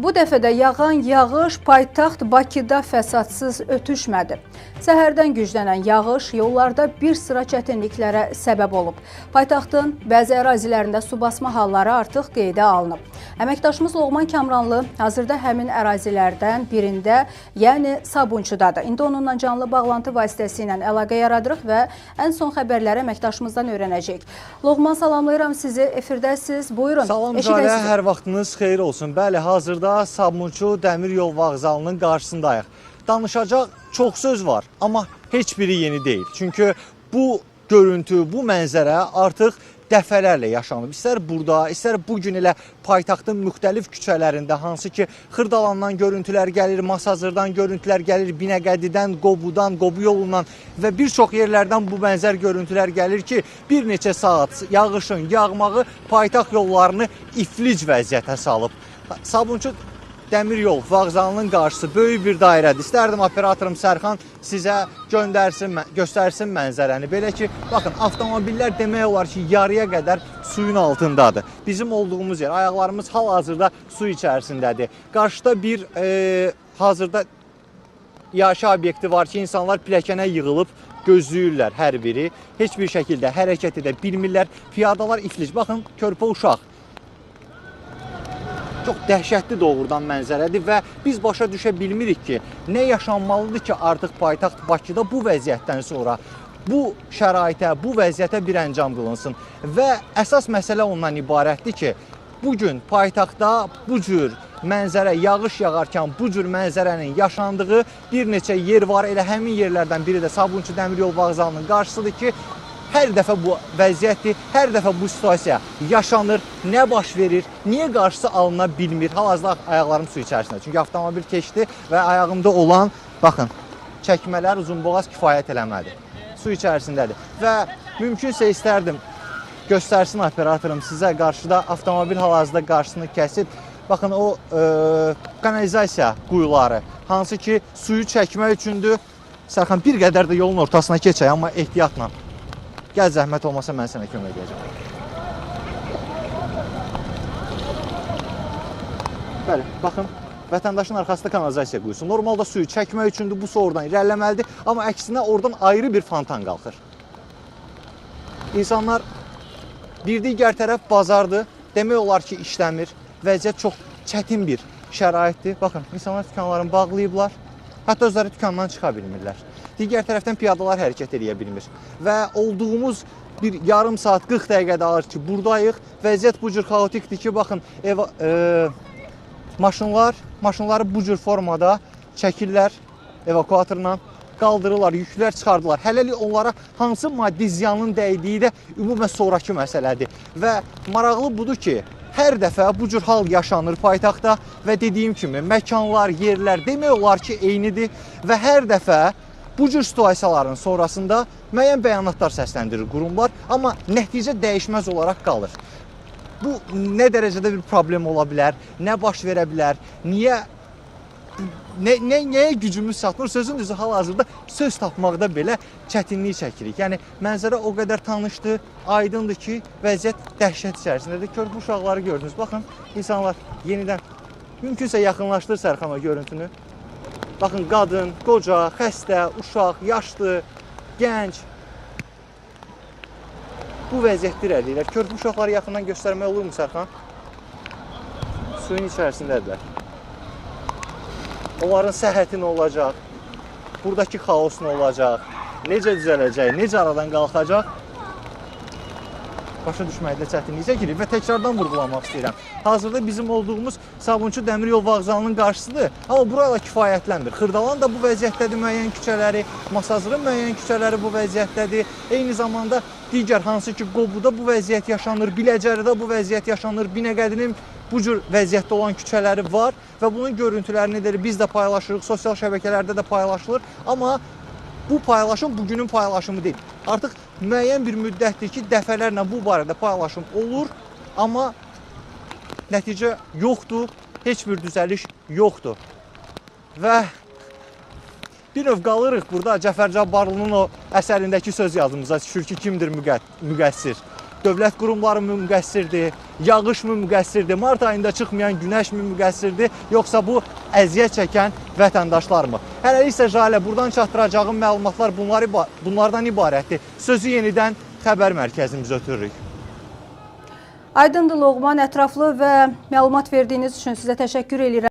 Bu dəfə də yağan yağış paytaxt Bakıda fəsadsız ötüşmədi. Səhərdən güclənən yağış yollarda bir sıra çətinliklərə səbəb olub. Paytaxtın bəzi ərazilərində su basma halları artıq qeydə alınıb. Əməkdaşımız Loğman Kamranlı hazırda həmin ərazilərdən birində, yəni Sabunçudadır. İndi onunla canlı bağlantı vasitəsilə əlaqə yaradırıq və ən son xəbərləri əməkdaşımızdan öyrənəcəyik. Loğman, salamlayıram sizi, efirdəsiz. Buyurun. Salam Calə, hər vaxtınız xeyir olsun. Bəli, hazırda Sabunçu Dəmir Yol Vağzalının qarşısındayıq. Danışacaq çox söz var, amma heç biri yeni deyil. Çünki bu görüntü, bu mənzərə artıq dəfələrlə yaşanıb. İstər burada, istər bugün elə paytaxtın müxtəlif küçələrində, hansı ki Xırdalandan görüntülər gəlir, Masazırdan görüntülər gəlir, Binəqədidən, Qobudan, Qobu yolundan və bir çox yerlərdən bu bənzər görüntülər gəlir ki, bir neçə saat yağışın yağmağı paytaxt yollarını iflic vəziyyətə salıb. Sabunçu Dəmir Yol Vağzalının qarşısı böyük bir dairədir. İstərdim operatorum Sərxan sizə göstərsin mənzərəni. Belə ki, baxın, avtomobillər demək olar ki, yarıya qədər suyun altındadır. Bizim olduğumuz yer, ayaqlarımız hal-hazırda su içərisindədir. Qarşıda bir hazırda yaşayış obyekti var ki, insanlar pilləkənə yığılıb gözləyirlər hər biri. Heç bir şəkildə hərəkət edə bilmirlər. Piyadalar iflic. Baxın, körpə uşaq. Çox dəhşətli doğrudan mənzərədir və biz başa düşə bilmirik ki, nə yaşanmalıdır ki, artıq paytaxt Bakıda bu vəziyyətdən sonra bu şəraitə, bu vəziyyətə bir əncam qılınsın. Və əsas məsələ ondan ibarətdir ki, bugün paytaxtda bu cür mənzərə, yağış yağarkən bu cür mənzərənin yaşandığı bir neçə yer var. Elə həmin yerlərdən biri də Sabunçu Dəmir Yol Vağzalının qarşısıdır ki, hər dəfə bu vəziyyətdir, hər dəfə bu situasiya yaşanır, nə baş verir, niyə qarşısı alına bilmir. Hal-hazırda ayaqlarım su içərisində. Çünki avtomobil keçdi və ayağımda olan, baxın, çəkmələr uzunboğaz kifayət eləmədi. Su içərisindədir və mümkünsə istərdim göstərsin operatorum sizə qarşıda avtomobil hal-hazırda qarşısını kəsib. Baxın, o kanalizasiya quyuları, hansı ki suyu çəkmək üçündür. Sərxan, bir qədər də yolun ortasına keçək, amma ehtiyatla. Gəl, zəhmət olmasa mən sənə kömək edəcəm. Bəli, baxın, vətəndaşın arxasında kanalizasiya quyusu. Normalda suyu çəkmək üçündür, bu su oradan irəliləməlidir, amma əksinə oradan ayrı bir fontan qalxır. İnsanlar bir digər tərəf bazardır, demək olar ki, işləmir. Vəziyyət çox çətin bir şəraitdir. Baxın, insanlar dükanlarını bağlayıblar, hətta özləri dükandan çıxa bilmirlər. Digər tərəfdən piyadalar hərəkət edə bilmir. Və olduğumuz bir yarım saat, 40 dəqiqədə alır ki, buradayıq. Vəziyyət bu cür xaotikdir ki, baxın, maşınları bu cür formada çəkirlər, evakuatorla qaldırırlar, yüklər çıxardılar. Hələlik onlara hansı maddi ziyanın dəydiyi də ümumən sonraki məsələdir. Və maraqlı budur ki, hər dəfə bu cür hal yaşanır paytaxtda və dediyim kimi məkanlar, yerlər demək olar ki, eynidir və hər dəfə bu cür situasiyaların sonrasında müəyyən bəyanatlar səsləndirir qurumlar, amma nəticə dəyişməz olaraq qalır. Bu nə dərəcədə bir problem ola bilər, nə baş verə bilər, nəyə gücümüz çatmır, sözün düzü hal-hazırda söz tapmaqda belə çətinlik çəkirik. Yəni, mənzərə o qədər tanışdır, aydındır ki, vəziyyət dəhşət içərisindədir. Körpə uşaqları gördünüz, baxın, insanlar yenidən, mümkünsə yaxınlaşdır Sərxan o görüntünü. Baxın, qadın, qoca, xəstə, uşaq, yaşlı, gənc. Bu vəziyyətdə irəliləyirlər. Körpə uşaqları yaxından göstərmək olurmu Sərxan? Suyun içərisindədirlər. Onların səhhəti nə olacaq? Buradakı xaos nə olacaq? Necə düzələcək? Necə aradan qalxacaq? Başa düşməkdə çətinlik çəkirik və təkrardan vurğulamaq istəyirəm. Hazırda bizim olduğumuz Sabunçu Dəmir Yol Vağzalının qarşısıdır, amma burayla kifayətlənmir. Xırdalan da bu vəziyyətdədir, müəyyən küçələri, Masazırın müəyyən küçələri bu vəziyyətdədir. Eyni zamanda digər hansı ki Qobuda bu vəziyyət yaşanır, Biləcəridə bu vəziyyət yaşanır, Binəqədinin bu cür vəziyyətdə olan küçələri var və bunun görüntülərini biz də paylaşırıq, sosial şəbəkələrdə də paylaşılır, amma bu paylaşım bugünün paylaşımı deyil. Artıq müəyyən bir müddətdir ki, dəfələrlə bu barədə paylaşım olur, amma nəticə yoxdur, heç bir düzəliş yoxdur. Və bir növ qalırıq burada Cəfər Cabbarlının o əsərindəki söz yazımıza düşür ki, kimdir müqəssir? dövlət qurumları mı müqəssirdir, yağış mı müqəssirdir, mart ayında çıxmayan günəş mi müqəssirdir, yoxsa bu əziyyət çəkən vətəndaşlar mı? Hələlik isə Jalə, buradan çatdıracağım məlumatlar bunlardan ibarətdir. Sözü yenidən xəbər mərkəzimizə ötürürük. Aydındır Loğman, ətraflı və məlumat verdiyiniz üçün sizə təşəkkür edirəm.